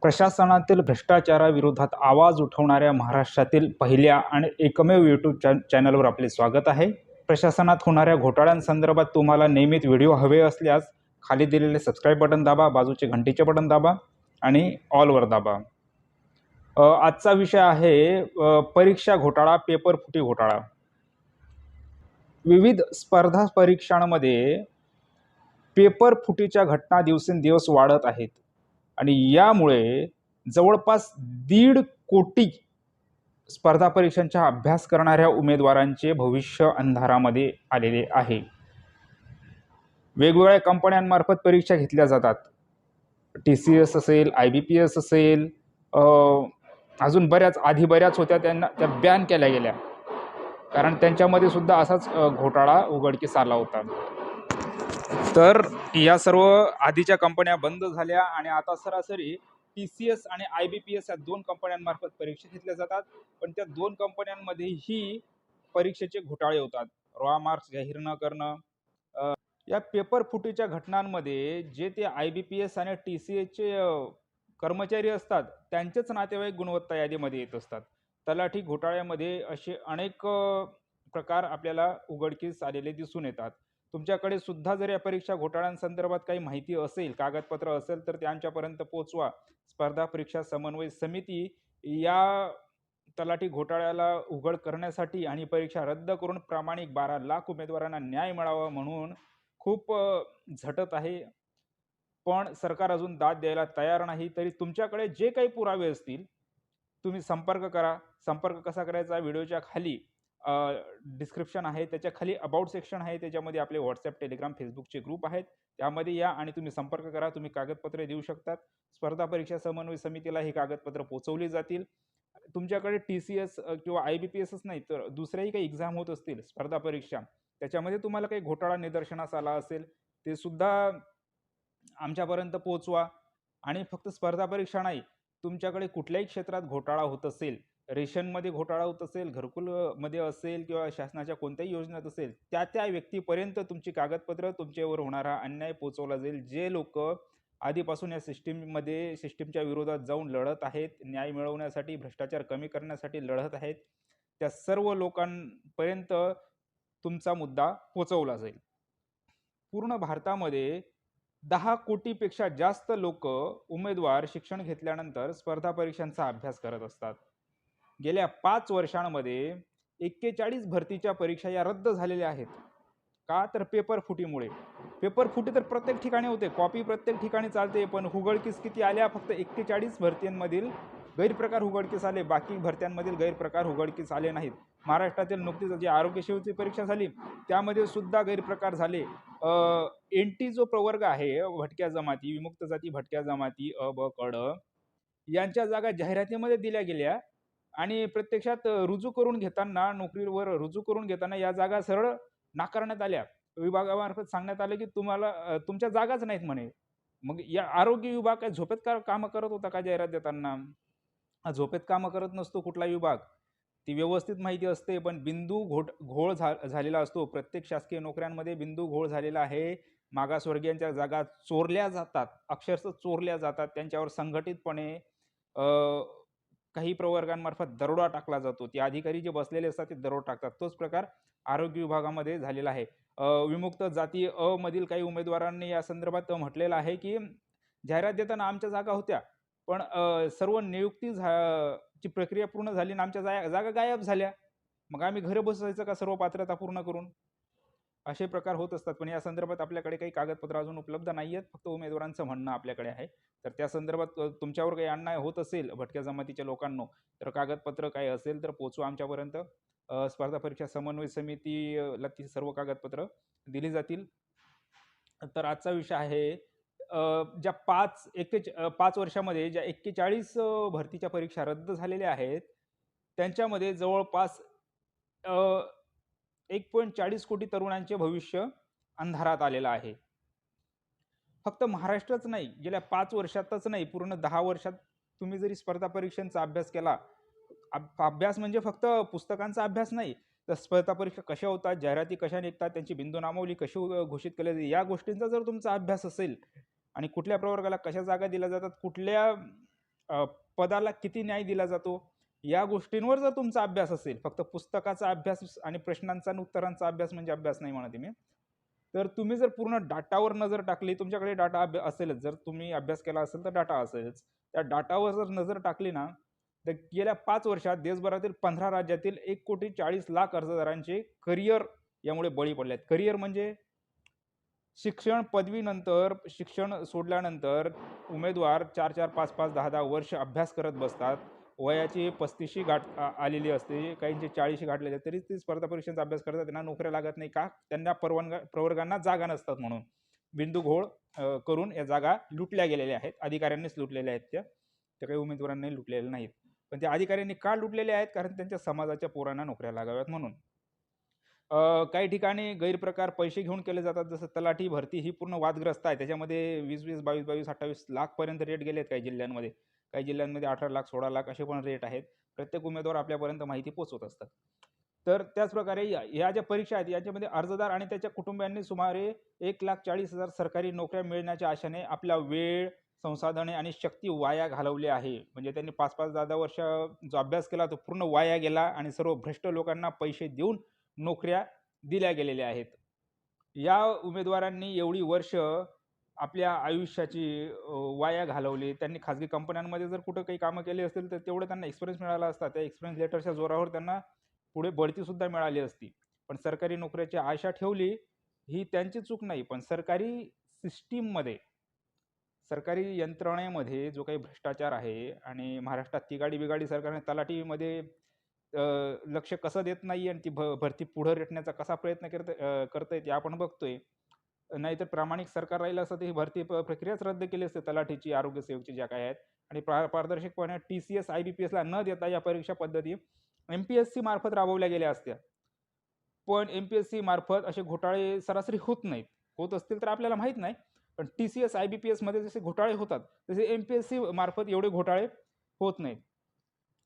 प्रशासनातील भ्रष्टाचाराविरोधात आवाज उठवणाऱ्या महाराष्ट्रातील पहिल्या आणि एकमेव यूट्यूब चॅनलवर आपले स्वागत आहे। प्रशासनात होणाऱ्या घोटाळ्यांसंदर्भात तुम्हाला नियमित व्हिडिओ हवे असल्यास खाली दिलेले सबस्क्राइब बटन दाबा, बाजूचे घंटीचे बटन दाबा आणि ऑलवर दाबा। आजचा विषय आहे परीक्षा घोटाळा, पेपर फुटी घोटाळा। विविध स्पर्धा परीक्षांमध्ये पेपर फुटीच्या घटना दिवसेंदिवस वाढत आहेत आणि यामुळे जवळपास 1.5 कोटी स्पर्धा परीक्षांचा अभ्यास करणाऱ्या उमेदवारांचे भविष्य अंधारामध्ये आलेले आहे। वेगवेगळ्या कंपन्यांमार्फत परीक्षा घेतल्या जातात। TCS असेल, IBPS असेल, अजून बऱ्याच होत्या, त्या बॅन केल्या गेल्या कारण त्यांच्यामध्ये सुद्धा असाच घोटाळा उघडकीस आला होता। तर या सर्व आधीच्या कंपन्या बंद झाल्या आणि आता सरासरी TCS आणि IBPS या 2 कंपन्यांमार्फत परीक्षा घेतल्या जातात। पण त्या 2 कंपन्यांमध्येही परीक्षेचे घोटाळे होतात। रॉ मार्क्स जाहीर न करणं, या पेपर फुटीच्या घटनांमध्ये जे ते IBPS आणि TCS चे कर्मचारी असतात त्यांचेच नातेवाईक गुणवत्ता यादीमध्ये येत असतात। तलाठी घोटाळ्यामध्ये असे अनेक प्रकार आपल्याला उघडकीस आलेले दिसून येतात। तुमच्याकडे सुद्धा जर या परीक्षा घोटाळ्यांसंदर्भात काही माहिती असेल, कागदपत्र असेल तर त्यांच्यापर्यंत पोहोचवा। स्पर्धा परीक्षा समन्वय समिती या तलाठी घोटाळ्याला उघड करण्यासाठी आणि परीक्षा रद्द करून प्रामाणिक 12 लाख उमेदवारांना न्याय मिळावा म्हणून खूप झटत आहे। पण सरकार अजून दाद द्यायला तयार नाही। तरी तुमच्याकडे जे काही पुरावे असतील तुम्ही संपर्क करा। संपर्क कसा करायचा? व्हिडिओच्या खाली डिस्क्रिप्शन आहे, त्याच्या खाली अबाउट सेक्शन आहे, त्याच्यामध्ये आपले व्हॉट्सअप, टेलिग्राम, फेसबुकचे ग्रुप आहेत, त्यामध्ये या आणि तुम्ही संपर्क करा। तुम्ही कागदपत्रे देऊ शकतात। स्पर्धा परीक्षा समन्वय समितीला ही कागदपत्र पोहोचवली जातील। तुमच्याकडे TCS किंवा IBPSच नाही तर दुसऱ्याही काही एक्झाम होत असतील स्पर्धा परीक्षा, त्याच्यामध्ये तुम्हाला काही घोटाळा निदर्शनास आला असेल ते सुद्धा आमच्यापर्यंत पोहोचवा। आणि फक्त स्पर्धा परीक्षा नाही, तुमच्याकडे कुठल्याही क्षेत्रात घोटाळा होत असेल, रेशनमध्ये घोटाळा होत असेल, घरकुलमध्ये असेल किंवा शासनाच्या कोणत्याही योजनेत असेल, त्या व्यक्तीपर्यंत तुमची कागदपत्र, तुमच्यावर होणारा अन्याय पोहोचवला जाईल। जे लोक आधीपासून या सिस्टीमच्या विरोधात जाऊन लढत आहेत, न्याय मिळवण्यासाठी, भ्रष्टाचार कमी करण्यासाठी लढत आहेत, त्या सर्व लोकांपर्यंत तुमचा मुद्दा पोहोचवला जाईल। पूर्ण भारतामध्ये 10 कोटीपेक्षा जास्त लोक उमेदवार शिक्षण घेतल्यानंतर स्पर्धा परीक्षांचा अभ्यास करत असतात। गेल्या 5 वर्षांमध्ये 41 भरतीच्या परीक्षा या रद्द झालेल्या आहेत। का? तर पेपर फुटीमुळे। पेपर फुटी तर प्रत्येक ठिकाणी होते, कॉपी प्रत्येक ठिकाणी चालते, पण उघडकीस किती आल्या? फक्त 41 भरतींमधील गैरप्रकार उघडकीस आले, बाकी भरत्यांमधील गैरप्रकार उघडकीस आले नाहीत। महाराष्ट्रातील नुकतीच जी आरोग्य सेवेची परीक्षा झाली त्यामध्ये सुद्धा गैरप्रकार झाले। NT जो प्रवर्ग आहे, भटक्या जमाती, विमुक्त जाती, भटक्या जमाती, अ, ब, क, ड यांच्या जागा जाहिरातीमध्ये दिल्या गेल्या आणि प्रत्यक्षात नोकरीवर रुजू करून घेताना या जागा सरळ नाकारण्यात आल्या। विभागामार्फत सांगण्यात आलं की तुम्हाला तुमच्या जागाच नाहीत म्हणे। मग या आरोग्य विभाग काय झोपेत कामं करत होता का जाहिरात देताना? झोपेत कामं करत नसतो कुठला विभाग, ती व्यवस्थित माहिती असते, पण घोळ झालेला असतो। प्रत्येक शासकीय नोकऱ्यांमध्ये बिंदू घोळ झालेला आहे। मागासवर्गीयांच्या जागा चोरल्या जातात, अक्षरशः चोरल्या जातात। त्यांच्यावर संघटितपणे काही प्रवर्गांमार्फत दरोडा टाकला जातो। ते अधिकारी जे बसलेले असतात ते दरोडा टाकतात। तोच प्रकार आरोग्य विभागामध्ये झालेला आहे। विमुक्त जाती अ मधील काही उमेदवारांनी या संदर्भात म्हटलेलं आहे की जाहिरात देताना आमच्या जागा होत्या, पण सर्व ची प्रक्रिया पूर्ण झाली आणि आमच्या जागा गायब झाल्या। मग आम्ही घरी बसायचं का सर्व पात्रता पूर्ण करून? असे प्रकार होत असतात। पण या संदर्भात आपल्याकडे काही कागदपत्र अजून उपलब्ध नाही आहेत, फक्त उमेदवारांचं म्हणणं आपल्याकडे आहे। तर त्या संदर्भात तुमच्यावर काही अन्याय होत असेल भटक्या जमातीच्या लोकांनो, तर कागदपत्र काही असेल तर पोहोचवा आमच्यापर्यंत। स्पर्धा परीक्षा समन्वय समितीला ती सर्व कागदपत्र दिली जातील। तर आजचा विषय आहे ज्या 5 वर्षामध्ये ज्या 41 भरतीच्या परीक्षा रद्द झालेल्या आहेत त्यांच्यामध्ये जवळपास 1.40 कोटी तरुणांचे भविष्य अंधारात आलेलं आहे। फक्त महाराष्ट्रच नाही, गेल्या 5 वर्षातच नाही, पूर्ण 10 वर्षात तुम्ही जरी स्पर्धा परीक्षांचा अभ्यास केला, अभ्यास म्हणजे फक्त पुस्तकांचा अभ्यास नाही, तर स्पर्धा परीक्षा कशा होतात, जाहिराती कशा निघतात, त्यांची बिंदू नामावली कशी घोषित केली जाते, या गोष्टींचा जर तुमचा अभ्यास असेल आणि कुठल्या प्रवर्गाला कशा जागा दिल्या जातात, कुठल्या पदाला किती न्याय दिला जातो, या गोष्टींवर जर तुमचा अभ्यास असेल, फक्त पुस्तकाचा अभ्यास आणि प्रश्नांचा आणि उत्तरांचा अभ्यास म्हणजे अभ्यास नाही म्हणते मी, तर तुम्ही जर पूर्ण डाटावर नजर टाकली, तुमच्याकडे डाटा असेलच, जर तुम्ही अभ्यास केला असेल तर डाटा असेलच, त्या डाटावर जर नजर टाकली ना, तर गेल्या 5 वर्षात देशभरातील 15 राज्यातील 1,40,00,000 अर्जदारांचे करिअर यामुळे बळी पडले आहेत. करिअर म्हणजे शिक्षण पदवीनंतर, शिक्षण सोडल्यानंतर उमेदवार 4-4, 5-5, 10-10 वर्ष अभ्यास करत बसतात. वयाची 35शी आलेली असते, काहींची 40शी गाठलेली असते, तरी ती स्पर्धा परीक्षांचा अभ्यास करतात. त्यांना नोकऱ्या लागत नाही का? त्यांना प्रवर्गांना जागा नसतात म्हणून. बिंदुघोळ करून या जागा लुटल्या गेलेल्या आहेत. अधिकाऱ्यांनीच लुटलेल्या आहेत त्या काही उमेदवारांनी लुटलेल्या नाहीत. पण त्या अधिकाऱ्यांनी का लुटलेल्या आहेत? कारण त्यांच्या समाजाच्या पोरांना नोकऱ्या लागाव्यात म्हणून. काही ठिकाणी गैरप्रकार पैसे घेऊन केले जातात, जसं तलाठी भरती ही पूर्ण वादग्रस्त आहे. त्याच्यामध्ये 20-20, 22-22, 28 लाखपर्यंत रेट गेलेत काही जिल्ह्यांमध्ये. काही जिल्ह्यांमध्ये 18 लाख, 16 लाख असे पण रेट आहेत. प्रत्येक उमेदवार आपल्यापर्यंत माहिती पोहोचवत असतात. तर त्याचप्रकारे या ज्या परीक्षा आहेत, याच्यामध्ये अर्जदार आणि त्याच्या कुटुंबियांनी सुमारे 1,40,000 सरकारी नोकऱ्या मिळण्याच्या आशेने आपला वेळ, संसाधने आणि शक्ती वाया घालवली आहे. म्हणजे त्यांनी 5-5, 10-10 वर्ष जो अभ्यास केला तो पूर्ण वाया गेला आणि सर्व भ्रष्ट लोकांना पैसे देऊन नोकऱ्या दिल्या गेलेल्या आहेत. या उमेदवारांनी एवढी वर्ष आपल्या आयुष्याची वाया घालवली. त्यांनी खाजगी कंपन्यांमध्ये जर कुठं काही कामं केली असतील तर तेवढं त्यांना एक्सपिरियन्स मिळाला असता. त्या एक्सपिरियन्स लेटरच्या जोरावर त्यांना पुढे बढतीसुद्धा मिळाली असती. पण सरकारी नोकरीची आशा ठेवली, ही त्यांची चूक नाही. पण सरकारी सिस्टीममध्ये, सरकारी यंत्रणेमध्ये जो काही भ्रष्टाचार आहे आणि महाराष्ट्रात तिगाडी-बिगाडी सरकारने तलाठीमध्ये लक्ष कसं देत नाही आणि ती भरती पुढं रेटण्याचा कसा प्रयत्न करतंय ते आपण बघतोय. नाहीतर प्रामाणिक सरकार राहिलं असतं तर ही भरती प्रक्रियाच रद्द केली असते, तलाठीची, आरोग्य सेवकची ज्या काही आहेत. आणि पारदर्शकपणे TCS, IBPSला न देता या परीक्षा पद्धती MPSC मार्फत राबवल्या गेल्या असत्या. पण MPSC मार्फत असे घोटाळे सरासरी होत नाहीत. होत असतील तर आपल्याला माहीत नाही. पण TCS, IBPS मध्ये जसे घोटाळे होतात, तसे MPSC मार्फत एवढे घोटाळे होत नाहीत.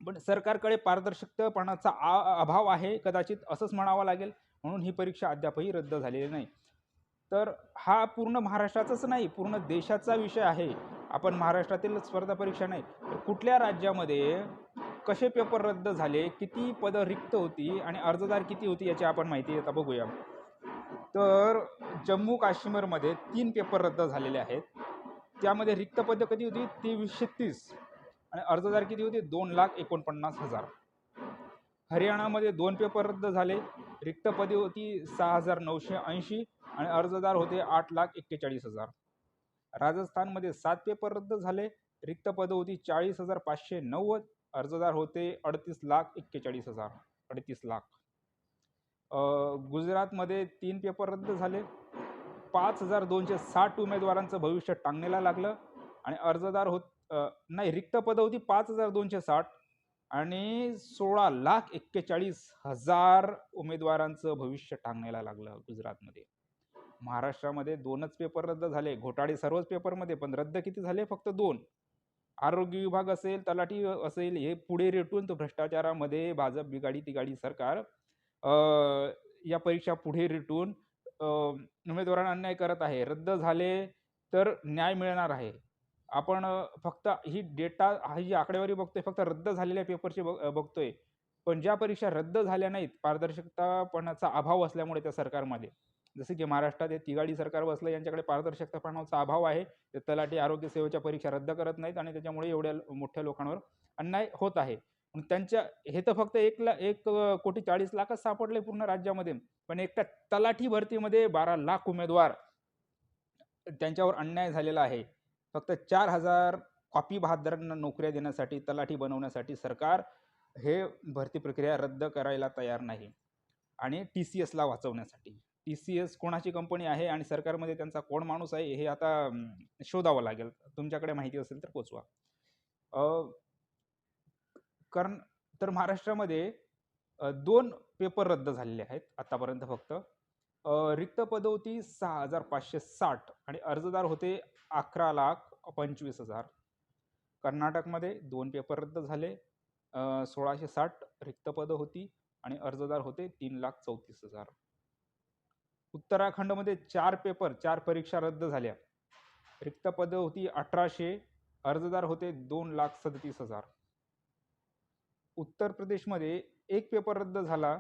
पण सरकारकडे पारदर्शकपणाचा अभाव आहे कदाचित, असंच म्हणावं लागेल. म्हणून ही परीक्षा अद्यापही रद्द झालेली नाही. तर हा पूर्ण महाराष्ट्राचाच नाही, पूर्ण देशाचा विषय आहे. आपण महाराष्ट्रातील स्पर्धा परीक्षा नाही, तर कुठल्या राज्यामध्ये कसे पेपर रद्द झाले, किती पदं रिक्त होती आणि अर्जदार किती होती याची आपण माहिती आता बघूया. तर जम्मू काश्मीरमध्ये 3 पेपर रद्द झालेले आहेत. त्यामध्ये रिक्त पदं किती होती? 2330 आणि अर्जदार किती होते? 2,49,000. हरियाणामध्ये 2 पेपर रद्द झाले. रिक्त पदे होती 6,980 आणि अर्जदार होते 8,41,000. राजस्थानमध्ये 7 पेपर रद्द झाले. रिक्त पदं होती 40,590. अर्जदार होते 38,41,000. 38 लाख. गुजरातमध्ये 3 पेपर रद्द झाले. 5,260 उमेदवारांचं भविष्य टांगणीला लागलं आणि अर्जदार नाही, रिक्त पदं होती 5,260 आणि 16,41,000 उमेदवारांचं भविष्य टांगणीला लागलं गुजरातमध्ये. महाराष्ट्रामध्ये 2च पेपर रद्द झाले. घोटाळे सर्वच पेपरमध्ये, पण रद्द किती झाले? फक्त 2. आरोग्य विभाग असेल, तलाठी असेल, हे पुढे रेटून तो भ्रष्टाचारामध्ये भाजप बिगाडी तिगाडी सरकार या परीक्षा पुढे रेटून उमेदवारांना अन्याय करत आहे. रद्द झाले तर न्याय मिळणार आहे. आपण फक्त ही जी आकडेवारी बघतोय, फक्त रद्द झालेल्या पेपरची बघतोय. पण ज्या परीक्षा रद्द झाल्या नाहीत, पारदर्शकतापणाचा अभाव असल्यामुळे त्या सरकारमध्ये, जसे की महाराष्ट्रात हे तिगाडी सरकार बसलं, यांच्याकडे पारदर्शकतापणाचा अभाव आहे. ते तलाठी, आरोग्य सेवेच्या परीक्षा रद्द करत नाहीत आणि त्याच्यामुळे एवढ्या मोठ्या लोकांवर अन्याय होत आहे. त्यांच्या हे तर फक्त 1,40,00,000च सापडले पूर्ण राज्यामध्ये. पण एकट्या तलाठी भरतीमध्ये 12 लाख उमेदवार, त्यांच्यावर अन्याय झालेला आहे. फक्त 4,000 कॉपी बहाद्दरांना नोकऱ्या देण्यासाठी, तलाठी बनवण्यासाठी सरकार हे भरती प्रक्रिया रद्द करायला तयार नाही. आणि TCSला वाचवण्यासाठी. TCS कोणाची कंपनी आहे आणि सरकारमध्ये त्यांचा कोण माणूस आहे हे आता शोधावं लागेल. तुमच्याकडे माहिती असेल तर पोचवा. कारण तर महाराष्ट्रामध्ये 2 पेपर रद्द झालेले आहेत आतापर्यंत फक्त. रिक्त पदं होती 6,560 आणि अर्जदार होते 11,25,000. कर्नाटकमध्ये 2 पेपर रद्द झाले. 1,660 रिक्त पदं होती आणि अर्जदार होते 3,34,000. उत्तराखंडमध्ये 4 परीक्षा रद्द झाल्या. रिक्त पदं होती 1,800 अर्जदार होते 2,37,000. उत्तर प्रदेशमध्ये एक पेपर रद्द झाला,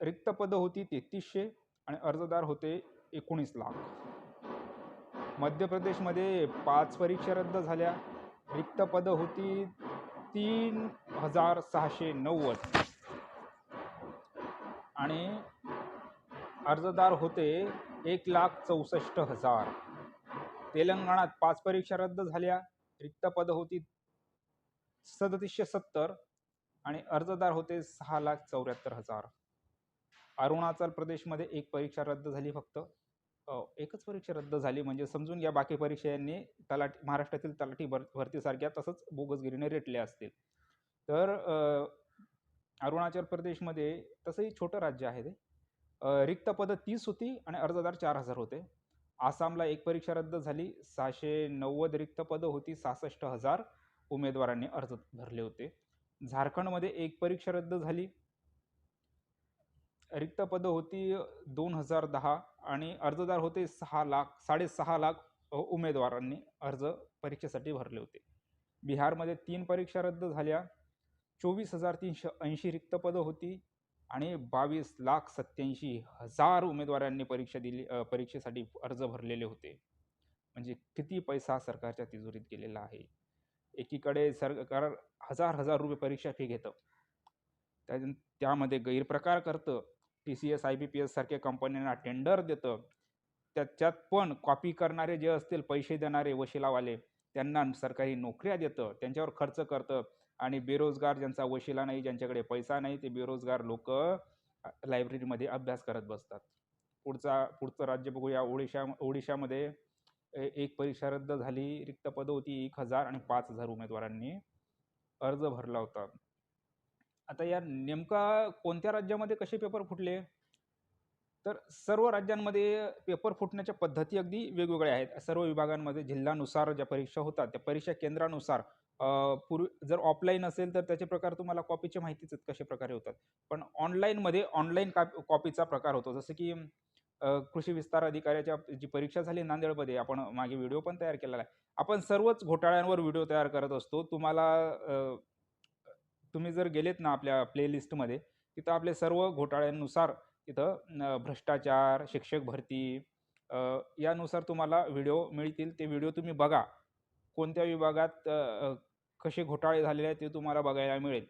रिक्त पदं होती 3300 आणि अर्जदार होते 19 लाख. मध्य प्रदेशमध्ये 5 परीक्षा रद्द झाल्या, रिक्त पदं होती 3,690 आणि अर्जदार होते 1,64,000. तेलंगणात 5 परीक्षा रद्द झाल्या, रिक्त पदं होती 3,770 आणि अर्जदार होते 6,74,000. अरुणाचल प्रदेशमध्ये एक परीक्षा रद्द झाली फक्त. एकच परीक्षा रद्द झाली म्हणजे समजून घ्या बाकी परीक्षांनी महाराष्ट्रातील तलाठी भरतीसारख्या तसंच बोगसगिरीने रेटल्या असतील. तर अरुणाचल प्रदेशमध्ये तसंही छोटं राज्य आहे ते. रिक्त पदं 30 होती आणि अर्जदार 4,000 होते. आसामला एक परीक्षा रद्द झाली, 690 रिक्त पदं होती, 66,000 उमेदवारांनी अर्ज भरले होते. झारखंडमध्ये एक परीक्षा रद्द झाली, रिक्त पदं होती 2,010 आणि अर्जदार होते 6,6.5 लाख उमेदवारांनी अर्ज परीक्षेसाठी भरले होते. बिहारमध्ये 3 परीक्षा रद्द झाल्या, 24,380 रिक्त पदं होती आणि 22,87,000 उमेदवारांनी परीक्षेसाठी अर्ज भरलेले होते. म्हणजे किती पैसा सरकारच्या तिजोरीत गेलेला आहे. एकीकडे सरकार हजार रुपये परीक्षा फी घेतं, त्यामध्ये गैरप्रकार करतं, TCS IBPS सारख्या कंपन्यांना टेंडर देतं, त्याच्यात पण कॉपी करणारे जे असतील पैसे देणारे वशिलावाले त्यांना सरकारी नोकऱ्या देतं, त्यांच्यावर खर्च करतं आणि बेरोजगार ज्यांचा वशिला नाही, ज्यांच्याकडे पैसा नाही, ते बेरोजगार लोक लायब्ररीमध्ये अभ्यास करत बसतात. पुढचं राज्य बघूया. ओडिशामध्ये एक परीक्षा रद्द झाली, रिक्त पदं होती 1,000 आणि 5,000 उमेदवारांनी अर्ज भरला होता. आता या नेमका कोणत्या राज्यामध्ये कसे पेपर फुटले, तर सर्व राज्यांमध्ये पेपर फुटण्याच्या पद्धती अगदी वेगवेगळ्या आहेत. सर्व विभागांमध्ये जिल्ह्यानुसार ज्या परीक्षा होतात त्या परीक्षा केंद्रानुसार जर ऑफलाईन असेल तर त्याचे प्रकार तुम्हाला कॉपीचे माहितीच आहेत कसे प्रकारे होतात. पण ऑनलाईन कॉपीचा प्रकार होतो. जसं की कृषी विस्तार अधिकाऱ्याच्या जी परीक्षा झाली नांदेडमध्ये, आपण मागे व्हिडिओ पण तयार केलेला आहे. आपण सर्वच घोटाळ्यांवर व्हिडिओ तयार करत असतो. तुम्ही जर गेलेत ना आपल्या प्लेलिस्टमध्ये, तिथं आपले सर्व घोटाळ्यांनुसार तिथं भ्रष्टाचार, शिक्षक भरती यानुसार तुम्हाला व्हिडिओ मिळतील. ते व्हिडिओ तुम्ही बघा. कोणत्या विभागात कसे घोटाळे झालेले आहेत ते तुम्हाला बघायला मिळेल.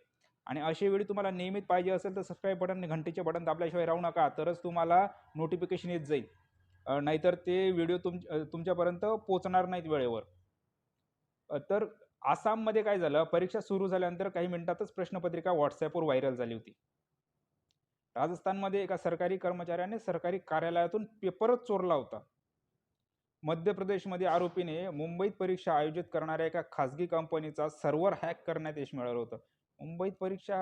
आणि अशा वेळी तुम्हाला नियमित पाहिजे असेल तर सबस्क्राईब बटन आणि घंटीचे बटन दाबल्याशिवाय राहू नका, तरच तुम्हाला नोटिफिकेशन येत जाईल. नाहीतर ते व्हिडिओ तुमच्यापर्यंत पोहोचणार नाहीत वेळेवर. तर आसाममध्ये काय झालं, परीक्षा सुरू झाल्यानंतर काही मिनिटातच प्रश्नपत्रिका व्हॉट्सॲपवर व्हायरल झाली होती. राजस्थानमध्ये एका सरकारी कर्मचाऱ्याने सरकारी कार्यालयातून पेपरच चोरला होता. मध्य प्रदेशमध्ये आरोपीने मुंबईत परीक्षा आयोजित करणाऱ्या एका खासगी कंपनीचा सर्व्हर हॅक करण्यात यश मिळालं होतं. मुंबईत परीक्षा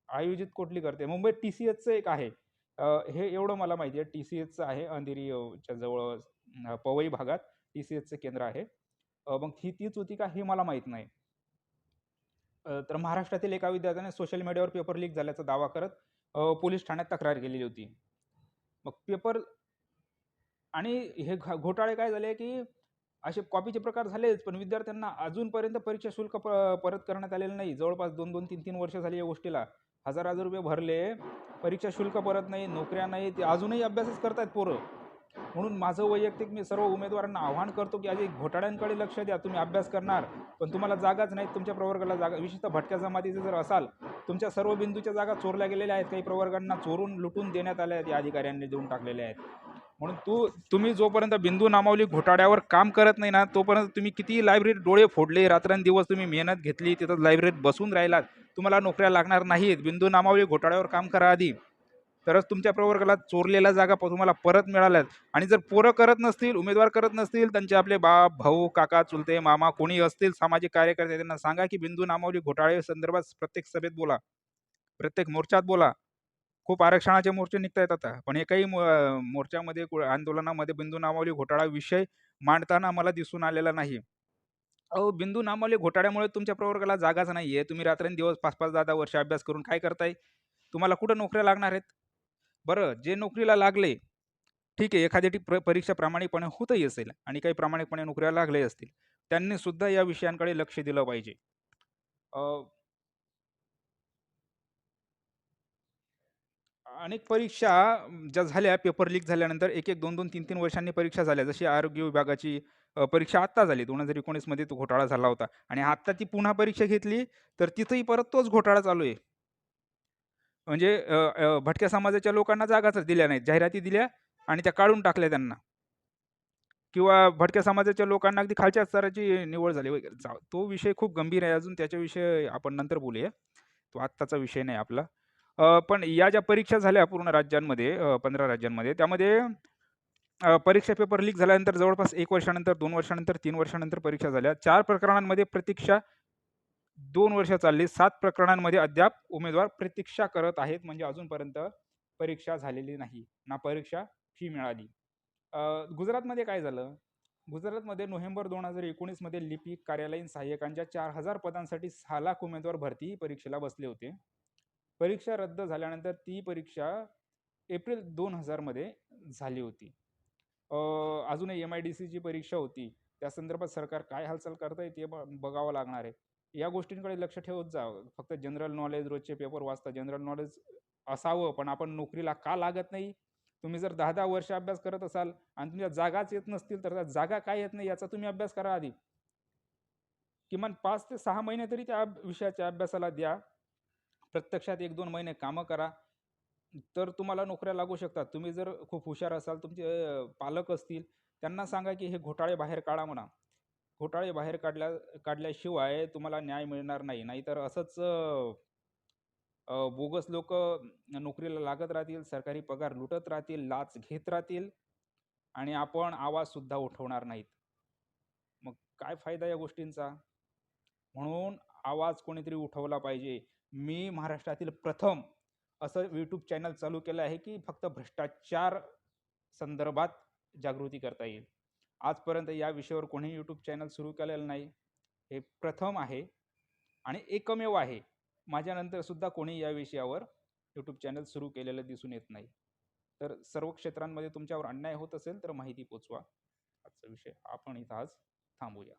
आयोजित कुठली करते? मुंबईत TCSचं एक आहे. हे एवढं मला माहिती आहे. TCSचं आहे अंधेरीच्या जवळ पवई भागात TCSचं केंद्र आहे. मग तीच होती का हे मला माहीत नाही. तर महाराष्ट्रातील एका विद्यार्थ्याने सोशल मीडियावर पेपर लीक झाल्याचा दावा करत पोलीस ठाण्यात तक्रार केलेली होती. मग पेपर आणि हे घोटाळे काय झाले की असे कॉपीचे प्रकार झालेच, पण विद्यार्थ्यांना अजूनपर्यंत परीक्षा शुल्क परत करण्यात आलेलं नाही. जवळपास 2-2, 3-3 वर्ष झाली या गोष्टीला. हजार रुपये भरले, परीक्षा शुल्क परत नाही, नोकऱ्या नाही, ते अजूनही अभ्यासच करतायत पोरं. म्हणून माझं वैयक्तिक मी सर्व उमेदवारांना आवाहन करतो की आधी घोटाळ्यांकडे लक्ष द्या. तुम्ही अभ्यास करणार पण तुम्हाला जागाच नाहीत, तुमच्या प्रवर्गाला जागा, विशेषतः भटक्या जमातीचे जर असाल, तुमच्या सर्व बिंदूच्या जागा चोरल्या गेलेल्या आहेत. काही प्रवर्गांना चोरून लुटून देण्यात आल्या आहेत, या अधिकाऱ्यांनी देऊन टाकलेल्या आहेत. म्हणून तुम्ही जोपर्यंत बिंदू नामावली घोटाळ्यावर काम करत नाही ना, तोपर्यंत तुम्ही किती लायब्ररीत डोळे फोडले, रात्रंदिवस तुम्ही मेहनत घेतली, तिथं लायब्ररीत बसून राहिलात, तुम्हाला नोकऱ्या लागणार नाहीत. बिंदू नामावली घोटाळ्यावर काम करा आधी, तरच तुमच्या प्रवर्गाला चोरलेल्या जागा तुम्हाला परत मिळाल्यात. आणि जर पोरं करत नसतील, उमेदवार करत नसतील, त्यांचे आपले बाप, भाऊ, काका, चुलते, मामा कोणी असतील सामाजिक कार्यकर्ते, त्यांना सांगा की बिंदू नामावली घोटाळे संदर्भात प्रत्येक सभेत बोला, प्रत्येक मोर्चात बोला. खूप आरक्षणाचे मोर्चे निघत आहेत आता, पण एकही मोर्चामध्ये आंदोलनामध्ये बिंदू नामावली घोटाळा विषय मांडताना मला दिसून आलेला नाही. बिंदू नामावली घोटाळ्यामुळे तुमच्या प्रवर्गाला जागाच नाहीये. तुम्ही रात्रंदिवस 5-5, 10-10 वर्ष अभ्यास करून काय करताय? तुम्हाला कुठं नोकऱ्या लागणार आहेत? बरं, जे नोकरीला लागले ठीक आहे, एखादी परीक्षा प्रामाणिकपणे होतही असेल आणि काही प्रामाणिकपणे नोकऱ्या लागले असतील, त्यांनी सुद्धा या विषयांकडे लक्ष दिलं पाहिजे. अ, अनेक परीक्षा ज्या झाल्या पेपर लीक झाल्यानंतर 1-1, 2-2, 3-3 वर्षांनी परीक्षा झाल्या. जशी आरोग्य विभागाची परीक्षा आत्ता झाली. 2019 मध्ये तो घोटाळा झाला होता आणि आत्ता ती पुन्हा परीक्षा घेतली, तर तिथंही परत तोच घोटाळा चालू आहे. म्हणजे भटक्या समाजाच्या लोकांना जागाच दिल्या नाहीत. जाहिराती दिल्या आणि त्या काढून टाकल्या त्यांना. किंवा भटक्या समाजाच्या लोकांना अगदी खालच्या स्तराची निवड झाली वगैरे. तो विषय खूप गंभीर आहे. अजून त्याच्याविषयी आपण नंतर बोलूया. तो आत्ताचा विषय नाही आपला. पण या ज्या परीक्षा झाल्या पूर्ण राज्यांमध्ये 15 राज्यांमध्ये त्यामध्ये परीक्षा पेपर लीक झाल्यानंतर जवळपास 1 वर्षानंतर, 2 वर्षानंतर, 3 वर्षानंतर परीक्षा झाल्या. 4 प्रकरणांमध्ये प्रतीक्षा 2 वर्ष चालली. 7 प्रकरणांमध्ये अद्याप उमेदवार प्रतीक्षा करत आहेत. म्हणजे अजूनपर्यंत परीक्षा झालेली नाही. ना परीक्षा फी मिळाली. अ, गुजरातमध्ये काय झालं? गुजरातमध्ये नोव्हेंबर 2019 मध्ये लिपिक, कार्यालयीन सहाय्यकांच्या 4,000 पदांसाठी 6 लाख उमेदवार भरती परीक्षेला बसले होते. परीक्षा रद्द झाल्यानंतर ती परीक्षा एप्रिल 2000 मध्ये झाली होती. अ, अजूनही एम-आय-डी-सीची परीक्षा होती. त्या संदर्भात सरकार काय हालचाल करतंय ते बघावं लागणार आहे. या गोष्टींकडे लक्ष ठेवत जा. फक्त जनरल नॉलेज रोजचे पेपर वाचता. जनरल नॉलेज असावं, पण आपण नोकरीला का लागत नाही? तुम्ही जर 10-10 वर्ष अभ्यास करत असाल आणि तुमच्या जागाच येत नसतील, तर त्या जागा काय येत नाही याचा तुम्ही अभ्यास करा आधी. किमान 5 ते 6 महिने तरी त्या विषयाच्या अभ्यासाला द्या. प्रत्यक्षात 1-2 महिने कामं करा. तर तुम्हाला नोकऱ्या लागू शकतात. तुम्ही जर खूप हुशार असाल, तुमचे पालक असतील, त्यांना सांगा की हे घोटाळे बाहेर काढा म्हणा. घोटाळे बाहेर काढल्याशिवाय तुम्हाला न्याय मिळणार नाही. नाहीतर असंच बोगस लोकं नोकरीला लागत राहतील, सरकारी पगार लुटत राहतील, लाच घेत राहतील आणि आपण आवाजसुद्धा उठवणार नाहीत. मग काय फायदा या गोष्टींचा? म्हणून आवाज कोणीतरी उठवला पाहिजे. मी महाराष्ट्रातील प्रथम असं यूट्यूब चॅनल चालू केलं आहे, की फक्त भ्रष्टाचार संदर्भात जागृती करता येईल. आजपर्यंत या विषयावर कोणीही यूट्यूब चॅनल सुरू केलेलं नाही. हे प्रथम आहे आणि एकमेव आहे. माझ्यानंतर सुद्धा कोणी या विषयावर यूट्यूब चॅनल सुरू केलेलं दिसून येत नाही. तर सर्व क्षेत्रांमध्ये तुमच्यावर अन्याय होत असेल तर माहिती पोचवा. आजचा विषय आपण इथं आज थांबूया.